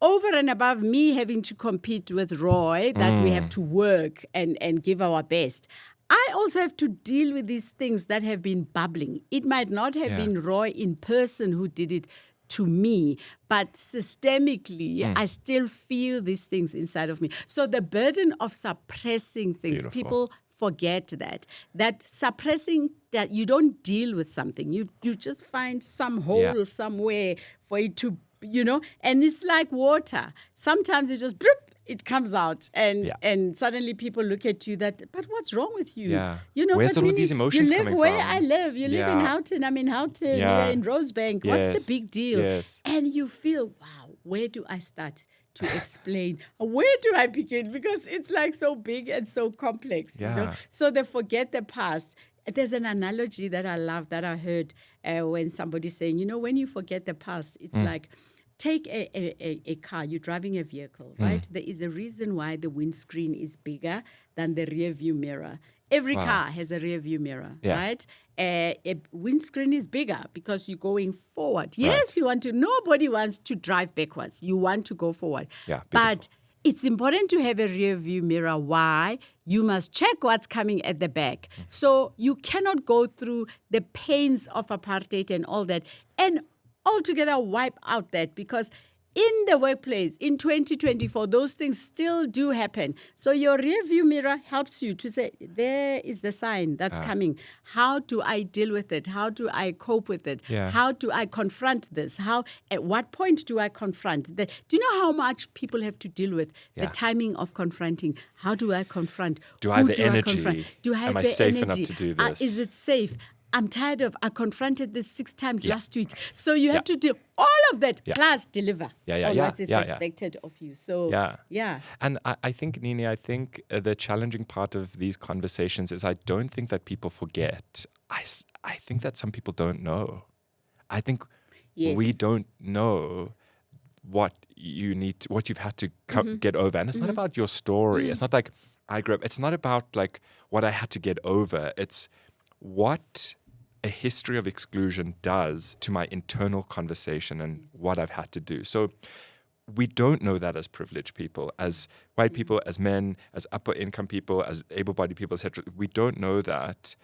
over and above me having to compete with Roy, that we have to work and give our best, I also have to deal with these things that have been bubbling. It might not have been Roy in person who did it to me, but systemically, I still feel these things inside of me. So the burden of suppressing things, people forget that suppressing, that you don't deal with something. You just find some hole somewhere for it to, and it's like water. Sometimes it just, it comes out and suddenly people look at you but what's wrong with you? Yeah. Where's all of these emotions coming from? You live where I live. You live in Houghton. I'm in Houghton. Yeah. We're in Rosebank. What's the big deal? Yes. And you feel, wow, where do I start to explain? Where do I begin? Because it's like so big and so complex. So they forget the past. There's an analogy that I love that I heard when somebody's saying, when you forget the past, it's like, take a car, you're driving a vehicle, right? There is a reason why the windscreen is bigger than the rear view mirror. Every car has a rear view mirror, right? A windscreen is bigger because you're going forward. Yes, nobody wants to drive backwards. You want to go forward. Yeah, but it's important to have a rear view mirror. Why? You must check what's coming at the back. So you cannot go through the pains of apartheid and all that and altogether wipe out that, because in the workplace in 2024, those things still do happen. So your rear view mirror helps you to say, there is the sign that's coming. How do I deal with it? How do I cope with it? Yeah. How do I confront this? At what point do I confront? Do you know how much people have to deal with the timing of confronting? How do I confront? Do I have the energy? Do I have Am I the safe energy? enough to do this? Is it safe? I'm tired of, I confronted this 6 times last week. So you have to do all of that, plus deliver on what is expected of you. So, And I think, Nene, the challenging part of these conversations is I don't think that people forget. I think that some people don't know. I think we don't know what what you've had to get over. And it's not about your story. It's not like I grew up. It's not about like what I had to get over. It's what a history of exclusion does to my internal conversation and what I've had to do. So we don't know that as privileged people, as white people, as men, as upper income people, as able-bodied people, etc. We don't know that.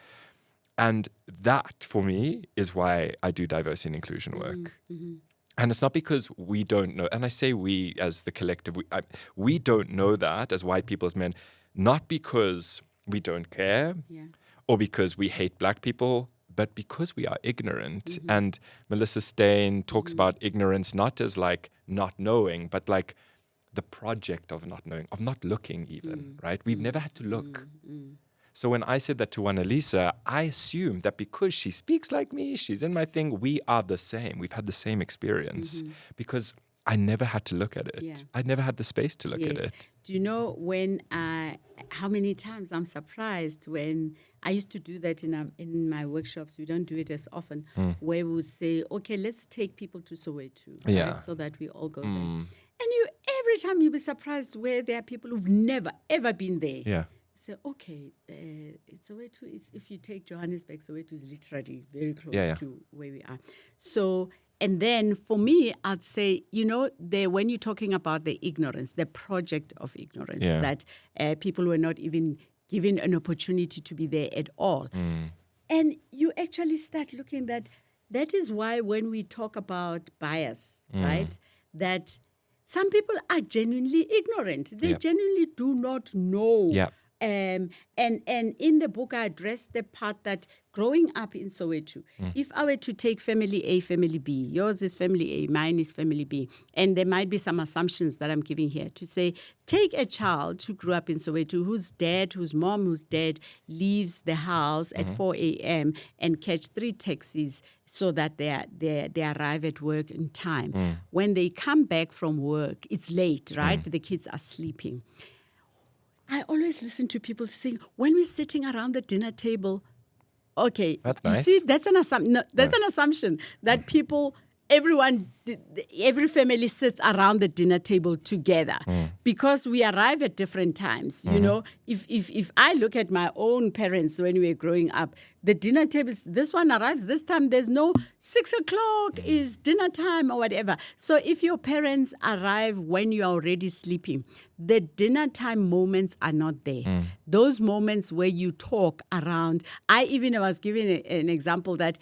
And that, for me, is why I do diversity and inclusion work. And it's not because we don't know, and I say we as the collective, we don't know that as white people, as men, not because we don't care, or because we hate black people, but because we are ignorant. And Melissa Stein talks about ignorance not as like not knowing, but like the project of not knowing, of not looking even, right? We've never had to look. So when I said that to Annalisa, I assumed that because she speaks like me, she's in my thing, we are the same. We've had the same experience because I never had to look at it. Yeah. I never had the space to look at it. Do you know how many times I'm surprised when I used to do that in my workshops. We don't do it as often, where we would say, okay, let's take people to Soweto, right, so that we all go there. And every time you'll be surprised where there are people who've never, ever been there. Yeah. So, okay, Soweto is, if you take Johannesburg, Soweto is literally very close to where we are. So, and then for me, I'd say, when you're talking about the ignorance, the project of ignorance, that people were not even given an opportunity to be there at all. And you actually start looking that is why when we talk about bias, right, that some people are genuinely ignorant. They genuinely do not know. And in the book, I addressed the part that growing up in Soweto, if I were to take family A, family B, yours is family A, mine is family B, and there might be some assumptions that I'm giving here to say, take a child who grew up in Soweto, whose mom, whose dad leaves the house at 4 a.m. and catch 3 taxis so that they arrive at work in time. When they come back from work, it's late, right? The kids are sleeping. I always listen to people saying, when we're sitting around the dinner table, okay, that's you nice. see, that's an assumption. That's an assumption that people every family sits around the dinner table together because we arrive at different times. You know, if I look at my own parents when we were growing up, the dinner tables, this one arrives this time, there's no 6 o'clock is dinner time or whatever. So if your parents arrive when you're already sleeping, the dinner time moments are not there. Those moments where you talk around, I was giving an example that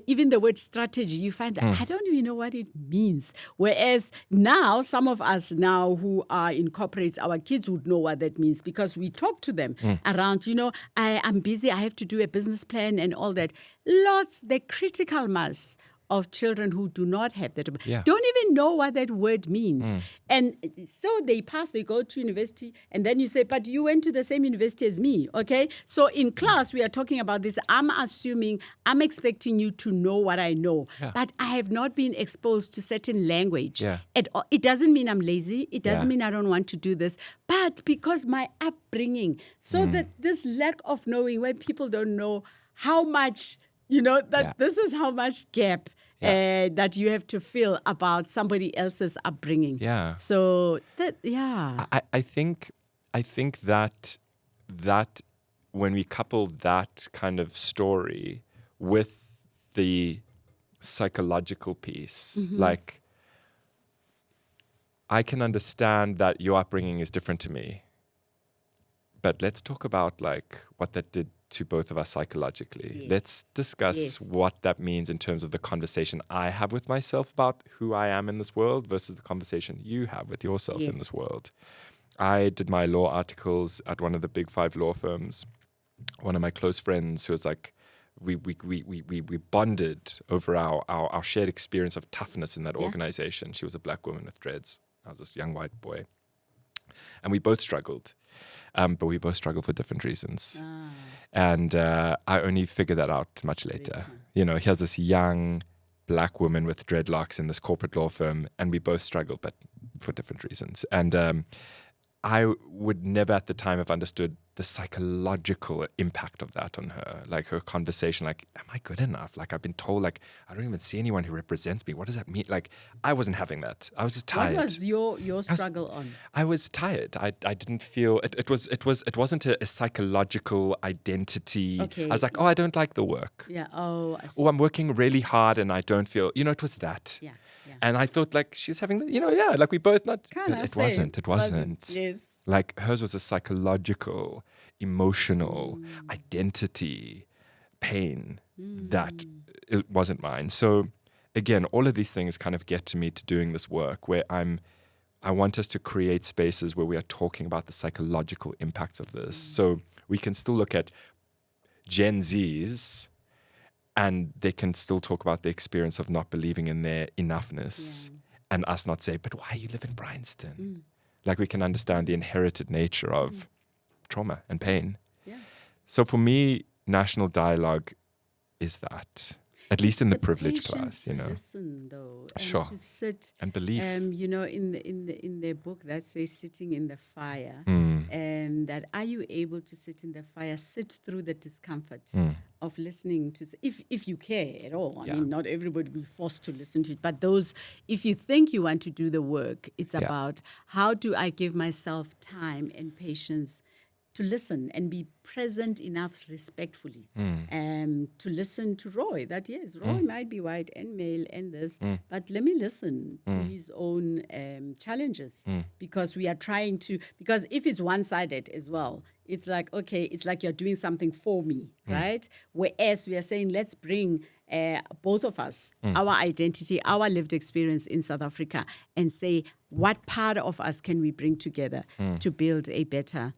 even the word strategy, you find that I don't even know what it means. Whereas now, some of us now who are in corporates, our kids would know what that means because we talk to them around, I'm busy, I have to do a business plan and all that. The critical mass of children who do not have that, don't even know what that word means. And so they go to university, and then you say, but you went to the same university as me, okay? So in class, we are talking about this. I'm expecting you to know what I know, but I have not been exposed to certain language at all. It doesn't mean I'm lazy. It doesn't mean I don't want to do this, but because my upbringing, so that this lack of knowing, when people don't know how much, this is how much gap that you have to feel about somebody else's upbringing. Yeah. So I think that when we couple that kind of story with the psychological piece, like I can understand that your upbringing is different to me, but let's talk about like what that did to both of us psychologically. Yes. Let's discuss what that means in terms of the conversation I have with myself about who I am in this world versus the conversation you have with yourself in this world. I did my law articles at one of the big 5 law firms. One of my close friends who was like, we bonded over our shared experience of toughness in that organization. She was a black woman with dreads. I was this young white boy. And we both struggled. But we both struggle for different reasons. And I only figured that out much later. Here's this young black woman with dreadlocks in this corporate law firm, and we both struggled, but for different reasons. And I would never at the time have understood the psychological impact of that on her. Like her conversation, like, am I good enough? Like I've been told, like, I don't even see anyone who represents me. What does that mean? Like I wasn't having that. I was just tired. What was your struggle on? I was tired. I didn't feel it wasn't a psychological identity. Okay. I was like, I don't like the work. Yeah. Oh, I see. I'm working really hard and I don't feel, it was that. Yeah. And I thought like she's having, like we both not. It wasn't. Yes. Like hers was a psychological, emotional identity, pain that it wasn't mine. So again, all of these things kind of get to me to doing this work where I want us to create spaces where we are talking about the psychological impacts of this. So we can still look at Gen Zs and they can still talk about the experience of not believing in their enoughness and us not say, but why you live in Bryanston? Like we can understand the inherited nature of trauma and pain. Yeah. So for me, national dialogue is that, at least in the privilege class, to listen though, and sure, to sit and believe. In the book that says sitting in the fire, that are you able to sit in the fire, sit through the discomfort of listening to, if you care at all. I mean, not everybody will be forced to listen to it, but if you think you want to do the work, it's about how do I give myself time and patience to listen and be present enough respectfully to listen to Roy. That Roy might be white and male and this, but let me listen to his own challenges because we are trying to, because if it's one-sided as well, it's like, okay, it's like you're doing something for me, right? Whereas we are saying, let's bring both of us, our identity, our lived experience in South Africa, and say, what part of us can we bring together to build a better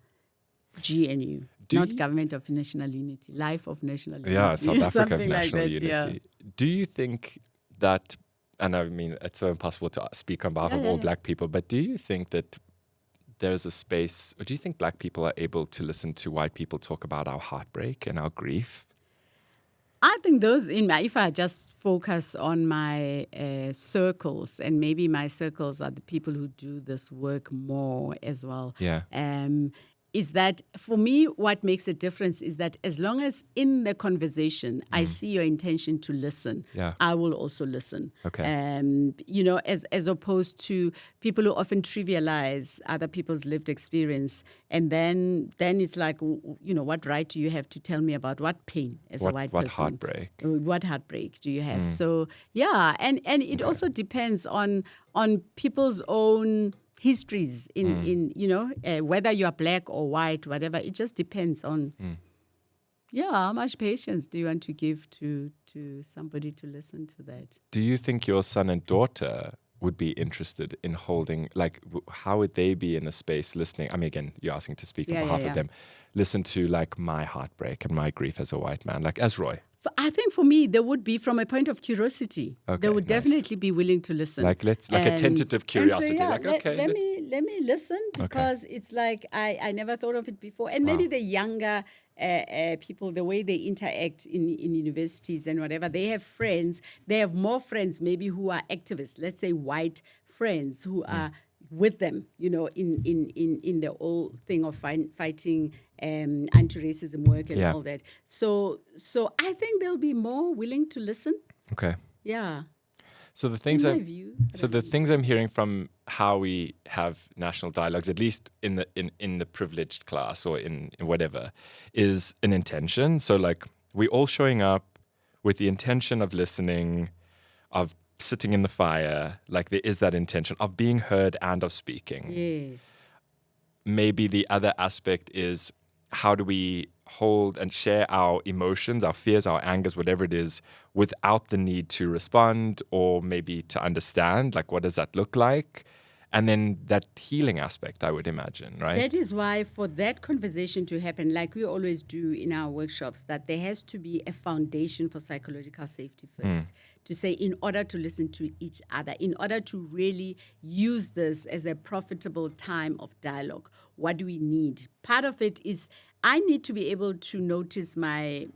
GNU, not Government of National Unity, Life of National Unity. Yeah, South Africa of National like that, Unity. Yeah. Do you think that, and I mean, it's so impossible to speak on behalf of all black people, but do you think that there's a space, or do you think black people are able to listen to white people talk about our heartbreak and our grief? I think if I just focus on my circles, and maybe my circles are the people who do this work more as well. Yeah. is that for me, what makes a difference is that as long as in the conversation I see your intention to listen, I will also listen. Okay. As opposed to people who often trivialize other people's lived experience, and then it's like, what right do you have to tell me about what pain as a white person? What heartbreak do you have? So and it also depends on people's own histories in whether you are black or white, whatever. It just depends on how much patience do you want to give to somebody to listen to that. Do you think your son and daughter would be interested in holding, like, how would they be in a space listening? I mean, again, you're asking to speak on behalf of them. Listen to like my heartbreak and my grief as a white man, like as Roy. I think for me, there would be, from a point of curiosity, they would definitely be willing to listen. Like a tentative curiosity. So, let me listen, because it's like I never thought of it before. And maybe the younger people, the way they interact in universities and whatever, they have friends. They have more friends maybe who are activists. Let's say white friends who are with them, in the whole thing of fighting anti-racism work and all that. So I think they'll be more willing to listen. Okay. Yeah. So the things things I'm hearing from how we have national dialogues, at least in the privileged class or in whatever, is an intention. So like we all showing up with the intention of listening, of sitting in the fire, like there is that intention of being heard and of speaking. Yes. Maybe the other aspect is, how do we hold and share our emotions, our fears, our angers, whatever it is, without the need to respond or maybe to understand? Like, what does that look like? And then that healing aspect, I would imagine, right? That is why for that conversation to happen, like we always do in our workshops, that there has to be a foundation for psychological safety first. To say, in order to listen to each other, in order to really use this as a profitable time of dialogue, what do we need? Part of it is I need to be able to notice my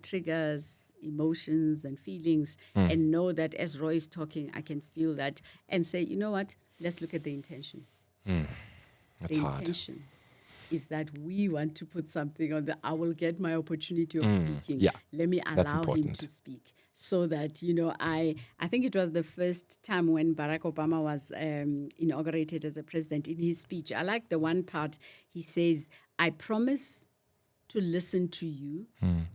triggers, emotions, and feelings, and know that as Roy is talking, I can feel that and say, you know what? Let's look at the intention. That's hard. Intention is that we want to put something on I will get my opportunity of speaking. Yeah, let me allow him to speak. So that, I think it was the first time when Barack Obama was inaugurated as a president. In his speech, I like the one part he says, I promise to listen to you,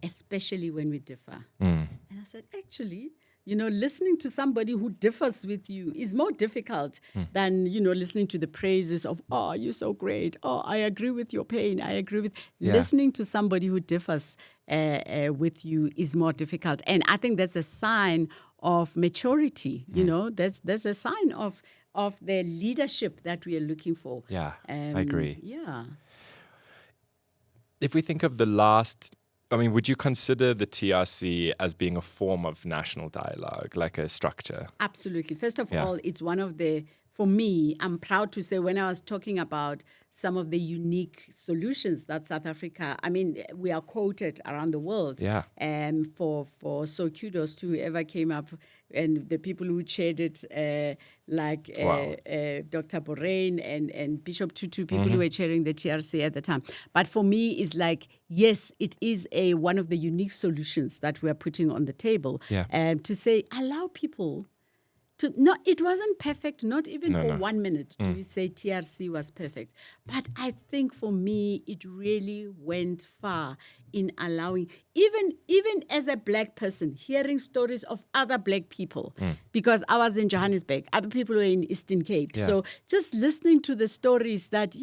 especially when we differ. And I said, actually, listening to somebody who differs with you is more difficult than, listening to the praises of, oh, you're so great. Oh, I agree with your pain. I agree with... Listening to somebody who differs with you is more difficult. And I think that's a sign of maturity. That's a sign of the leadership that we are looking for. Yeah, I agree. Yeah. If we think of the last... would you consider the TRC as being a form of national dialogue, like a structure? Absolutely. First of all, it's one of the, for me, I'm proud to say when I was talking about some of the unique solutions that South Africa, we are quoted around the world. Yeah. So kudos to whoever came up and the people who chaired it, Dr. Borain and Bishop Tutu, people who were chairing the TRC at the time. But for me, it's like, yes, it is one of the unique solutions that we are putting on the table. Yeah. To say, allow people to, no, it wasn't perfect, not even for 1 minute do we say TRC was perfect. But I think for me, it really went far in allowing, even as a black person, hearing stories of other black people, because I was in Johannesburg, other people were in Eastern Cape. Yeah. So just listening to the stories that,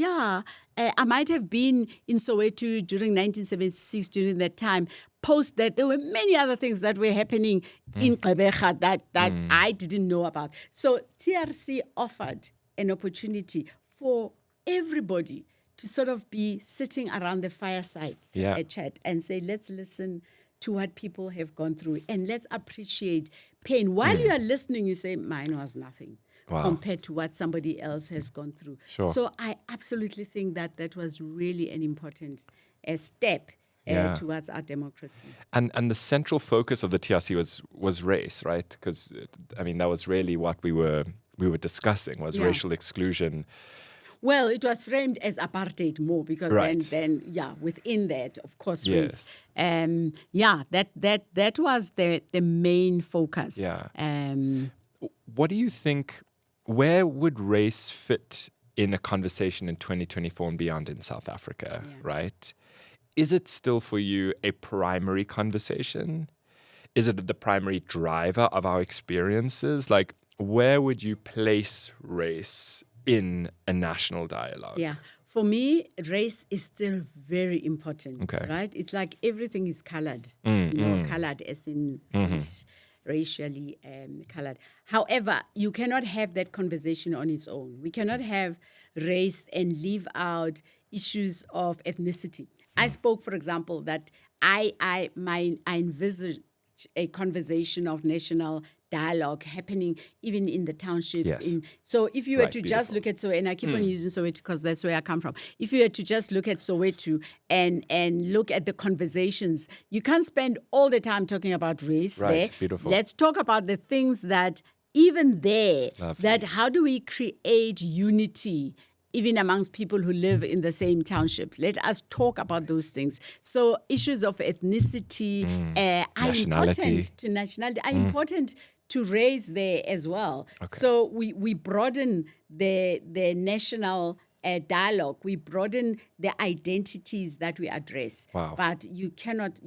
I might have been in Soweto during 1976, during that time. Post that, there were many other things that were happening in Gqeberha that I didn't know about. So TRC offered an opportunity for everybody to sort of be sitting around the fireside to chat and say, let's listen to what people have gone through and let's appreciate pain. While you are listening, you say, mine was nothing. Wow. Compared to what somebody else has gone through. Sure. So I absolutely think that was really an important step towards our democracy. And the central focus of the TRC was race, right? Because that was really what we were discussing, was racial exclusion. Well, it was framed as apartheid more because Right. then within that, of course, Yes. race. That was the main focus. Yeah. What do you think, where would race fit in a conversation in 2024 and beyond in South Africa, right? Is it still for you a primary conversation? Is it the primary driver of our experiences? Like, where would you place race in a national dialogue? Yeah. For me, race is still very important, Okay. right? It's like everything is colored, colored as in racially colored. However, you cannot have that conversation on its own. We cannot have race and leave out issues of ethnicity. I spoke, for example, that I envisage a conversation of national dialogue happening even in the townships. Yes. So if you were Right, to beautiful. just look at Soweto, and I keep on using Soweto because that's where I come from. If you were to just look at Soweto and look at the conversations, you can't spend all the time talking about race Right, there. beautiful. Let's talk about the things that even there, Lovely. that how do we create unity even amongst people who live in the same township. Let us talk about those things. So issues of ethnicity are important to nationality, are important to raise there as well. Okay. So we broaden the national dialogue. We broaden the identities that we address. Wow. But you cannot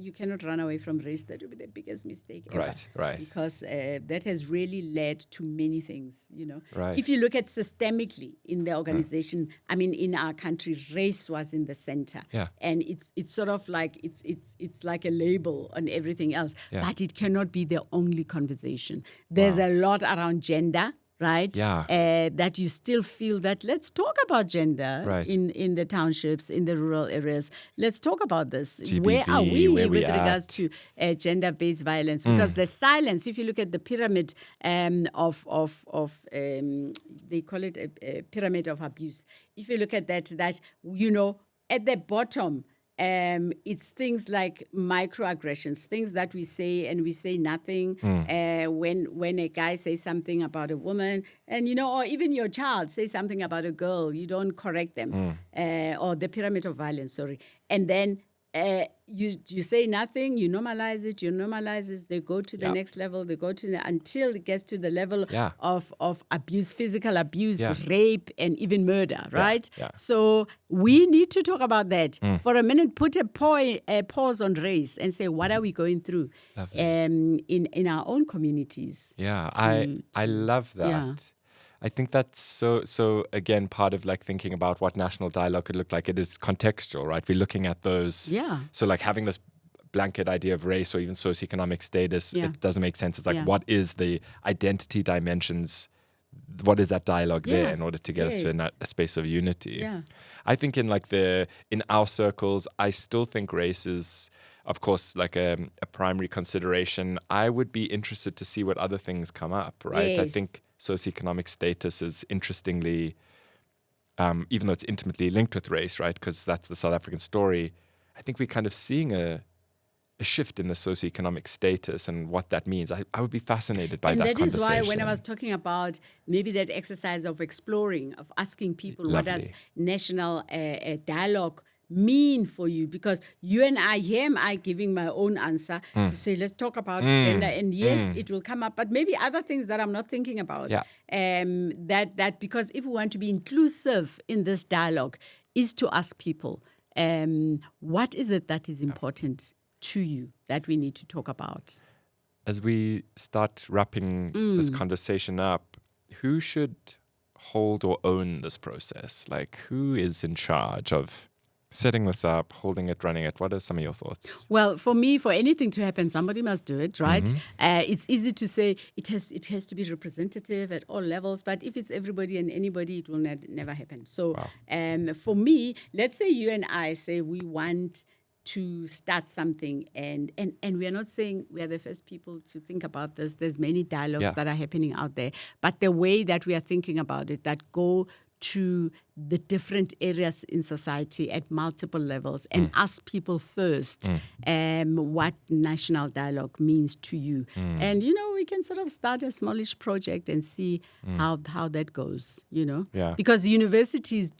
run away from race. That would be the biggest mistake ever. Right. Because that has really led to many things, Right. If you look at systemically in the organization, I mean, in our country, race was in the center. Yeah. And it's sort of like, it's like a label on everything else. Yeah. But it cannot be the only conversation. There's a lot around gender, right? Yeah. That you still feel that let's talk about gender Right. in the townships, in the rural areas. Let's talk about this. GBV, where are we where we with regards at? to gender-based violence? Because the silence, if you look at the pyramid they call it a pyramid of abuse. If you look at that at the bottom, it's things like microaggressions, things that we say and we say nothing. When a guy says something about a woman, and or even your child says something about a girl, you don't correct them, or the pyramid of violence. And then you say nothing, you normalize it, they go to the next level, until it gets to the level of abuse, physical abuse, rape, and even murder, right? Yeah. So we need to talk about that. For a minute, put a pause on race and say, what are we going through in our own communities? Yeah, I love that. Yeah. I think that's so again, part of like thinking about what national dialogue could look like. It is contextual, right? We're looking at those. Yeah. So like having this blanket idea of race or even socioeconomic status, it doesn't make sense. It's like, what is the identity dimensions? What is that dialogue there in order to get us to a space of unity? Yeah. I think in our circles, I still think race is, of course, like a primary consideration. I would be interested to see what other things come up, right? I Yes. think socioeconomic status is interestingly, even though it's intimately linked with race, right? Because that's the South African story. I think we're kind of seeing a shift in the socioeconomic status and what that means. I would be fascinated by that conversation. And that is why when I was talking about maybe that exercise of exploring, of asking people, what does national dialogue mean for you? Because you and I, here am I giving my own answer to say, let's talk about gender. And yes, it will come up, but maybe other things that I'm not thinking about. Yeah. That because if we want to be inclusive in this dialogue, is to ask people, what is it that is important to you that we need to talk about? As we start wrapping this conversation up, who should hold or own this process? Like, who is in charge of setting this up, holding it, running it? What are some of your thoughts? Well, for me, for anything to happen, somebody must do it, right? It's easy to say it has to be representative at all levels, but if it's everybody and anybody, it will never happen. So for me, let's say you and I say we want to start something, and we are not saying we are the first people to think about this. There's many dialogues that are happening out there, but the way that we are thinking about it, that go to the different areas in society at multiple levels and ask people first what national dialogue means to you. And, we can sort of start a smallish project and see how that goes, Yeah. Because universities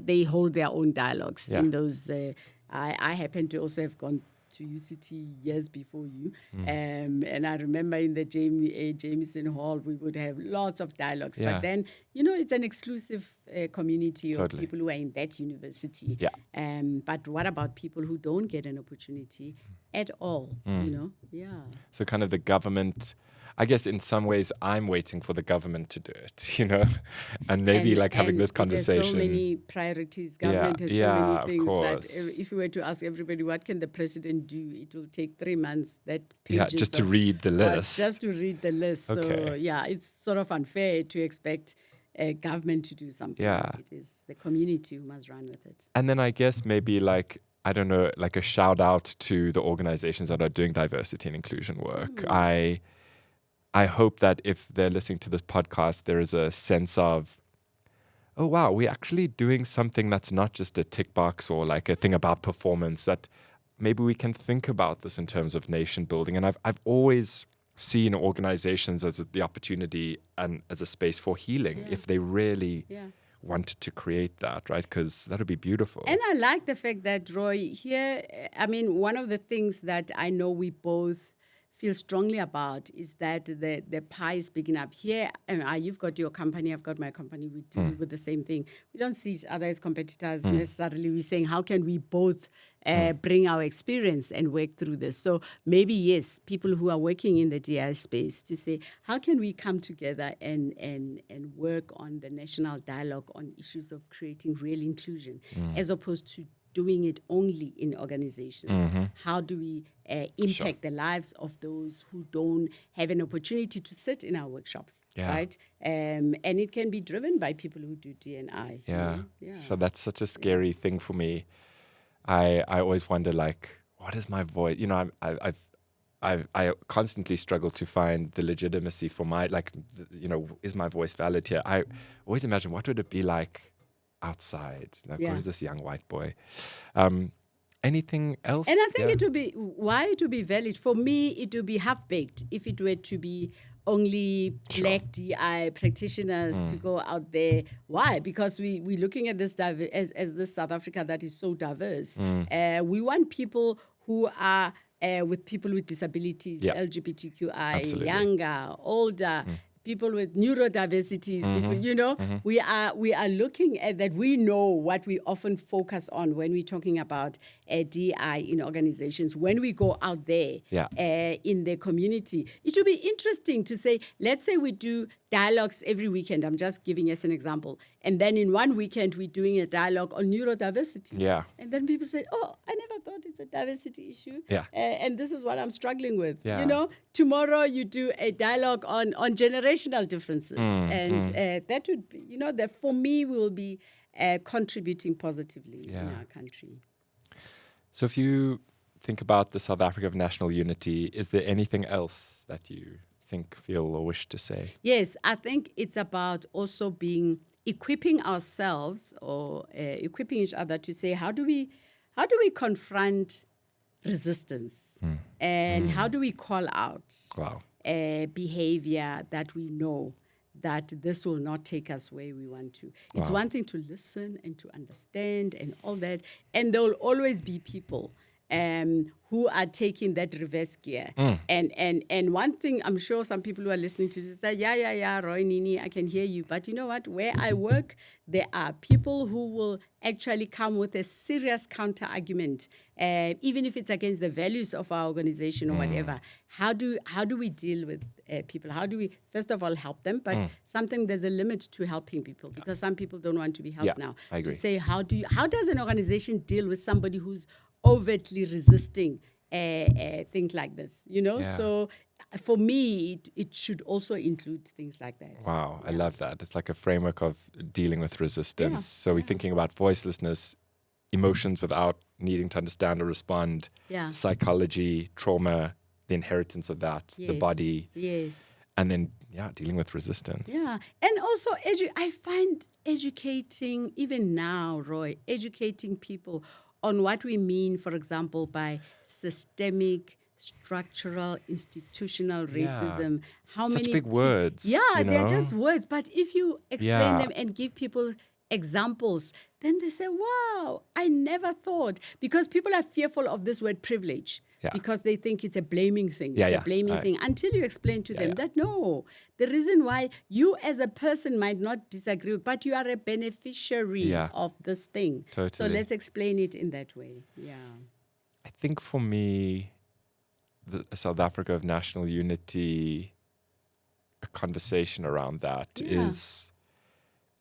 they hold their own dialogues in those. I happen to also have gone to UCT years before you. And I remember in the Jameson Hall, we would have lots of dialogues. Yeah. But then, it's an exclusive community of Totally. people who are in that university. Yeah. But what about people who don't get an opportunity at all, Yeah. So kind of the government, I guess in some ways I'm waiting for the government to do it, and maybe having this conversation. There's so many priorities. Government has so many things that if you were to ask everybody, what can the president do? It will take 3 months. That pages just to read the list. Just to read the list. Okay. So it's sort of unfair to expect government to do something. Yeah. It is the community who must run with it. And then I guess maybe I don't know, a shout out to the organizations that are doing diversity and inclusion work. I hope that if they're listening to this podcast, there is a sense of, oh, wow, we're actually doing something that's not just a tick box or a thing about performance, that maybe we can think about this in terms of nation building. And I've always seen organizations as the opportunity and as a space for healing if they really wanted to create that, right? Because that would be beautiful. And I like the fact that, Roy, here, one of the things that I know we both feel strongly about is that the pie is big enough. Here, you've got your company, I've got my company, we deal with the same thing. We don't see each other as competitors necessarily. We're saying, how can we both bring our experience and work through this? So maybe, yes, people who are working in the DI space to say, how can we come together and work on the national dialogue on issues of creating real inclusion as opposed to doing it only in organizations? How do we impact the lives of those who don't have an opportunity to sit in our workshops, right? And it can be driven by people who do D&I. Yeah. So that's such a scary thing for me. I always wonder, what is my voice? I constantly struggle to find the legitimacy for my, is my voice valid here? I always imagine, what would it be like outside? What is this young white boy? Anything else? And I think it would be, why it would be valid, for me, it would be half-baked if it were to be only black DI practitioners to go out there. Why? Because we're looking at this as this South Africa that is so diverse. We want people who are with people with disabilities, LGBTQI, Absolutely. Younger, older, people with neurodiversities, people, we are looking at that. We know what we often focus on when we're talking about DI in organizations. When we go out there in the community, it should be interesting to say, let's say we do dialogues every weekend. I'm just giving us an example. And then in one weekend, we're doing a dialogue on neurodiversity. Yeah. And then people say, oh, I never thought it's a diversity issue. Yeah. And this is what I'm struggling with. Yeah. Tomorrow you do a dialogue on generational differences. And that would be, that for me will be contributing positively in our country. So if you think about the South Africa of national unity, is there anything else that you think, feel, or wish to say? Yes, I think it's about also equipping ourselves or equipping each other to say, how do we confront resistance and how do we call out behavior that we know that this will not take us where we want to. It's one thing to listen and to understand and all that, and there will always be people who are taking that reverse gear. And one thing, I'm sure some people who are listening to this say, yeah, Roy, Nene, I can hear you. But you know what? Where I work, there are people who will actually come with a serious counter-argument, even if it's against the values of our organization or whatever. How do we deal with people? How do we, first of all, help them? But there's a limit to helping people because some people don't want to be helped now. I agree. To say, how does an organization deal with somebody who's overtly resisting things like this, So for me, it should also include things like that. Wow, I love that. It's like a framework of dealing with resistance. So we're thinking about voicelessness, emotions without needing to understand or respond, psychology, trauma, the inheritance of that, the body. Yes. And then, dealing with resistance. Yeah. And also, I find educating, even now, Roy, educating people on what we mean, for example, by systemic, structural, institutional racism. How Such many big words. they're just words. But if you explain them and give people examples, then they say, wow, I never thought. Because people are fearful of this word privilege. Because they think it's a blaming thing. It's a blaming thing. Until you explain to them that, no, the reason why you as a person might not disagree, but you are a beneficiary of this thing. Totally. So let's explain it in that way. Yeah. I think for me, the South Africa of national unity, a conversation around that is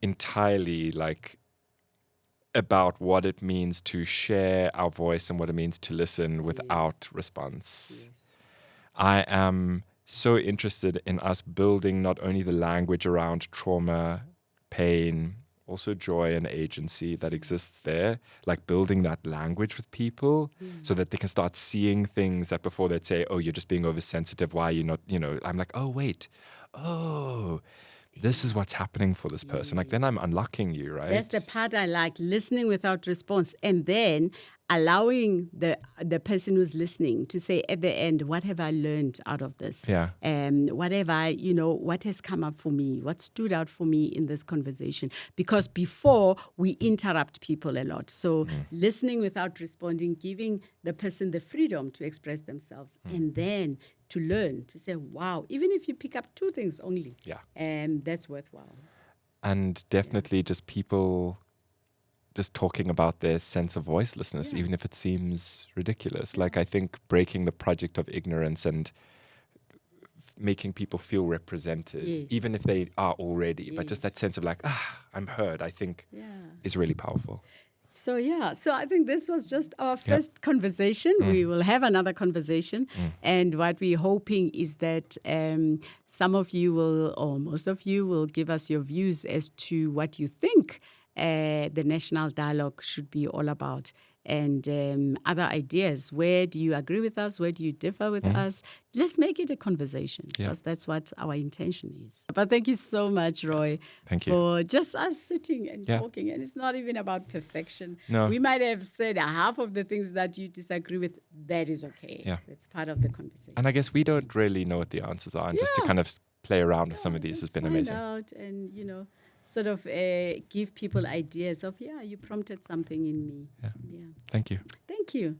entirely like about what it means to share our voice and what it means to listen without response. Yes. I am so interested in us building not only the language around trauma, pain, also joy and agency that exists there, like building that language with people so that they can start seeing things that before they'd say, oh, you're just being oversensitive. Why are you not, I'm like, oh, wait. Oh, this is what's happening for this person. Like, then I'm unlocking you, right? That's the part I like, listening without response. And then allowing the person who's listening to say at the end, what have I learned out of this? Yeah. What have I, what has come up for me? What stood out for me in this conversation? Because before, we interrupt people a lot. So listening without responding, giving the person the freedom to express themselves, and then to learn, to say, wow, even if you pick up 2 things only, that's worthwhile. And definitely just people just talking about their sense of voicelessness, even if it seems ridiculous. Like, I think breaking the project of ignorance and making people feel represented, even if they are already, but just that sense of like, I'm heard, I think is really powerful. So I think this was just our first conversation. We will have another conversation. And what we're hoping is that some of you will, or most of you will give us your views as to what you think the national dialogue should be all about. And other ideas. Where do you agree with us? Where do you differ with us? Let's make it a conversation, because that's what our intention is. But thank you so much, Roy. Thank you. For just us sitting and talking. And it's not even about perfection. No. We might have said half of the things that you disagree with. That is okay. Yeah. That's part of the conversation. And I guess we don't really know what the answers are. And just to kind of play around with some of these has been amazing. Out and, sort of give people ideas of, you prompted something in me. Yeah. Thank you. Thank you.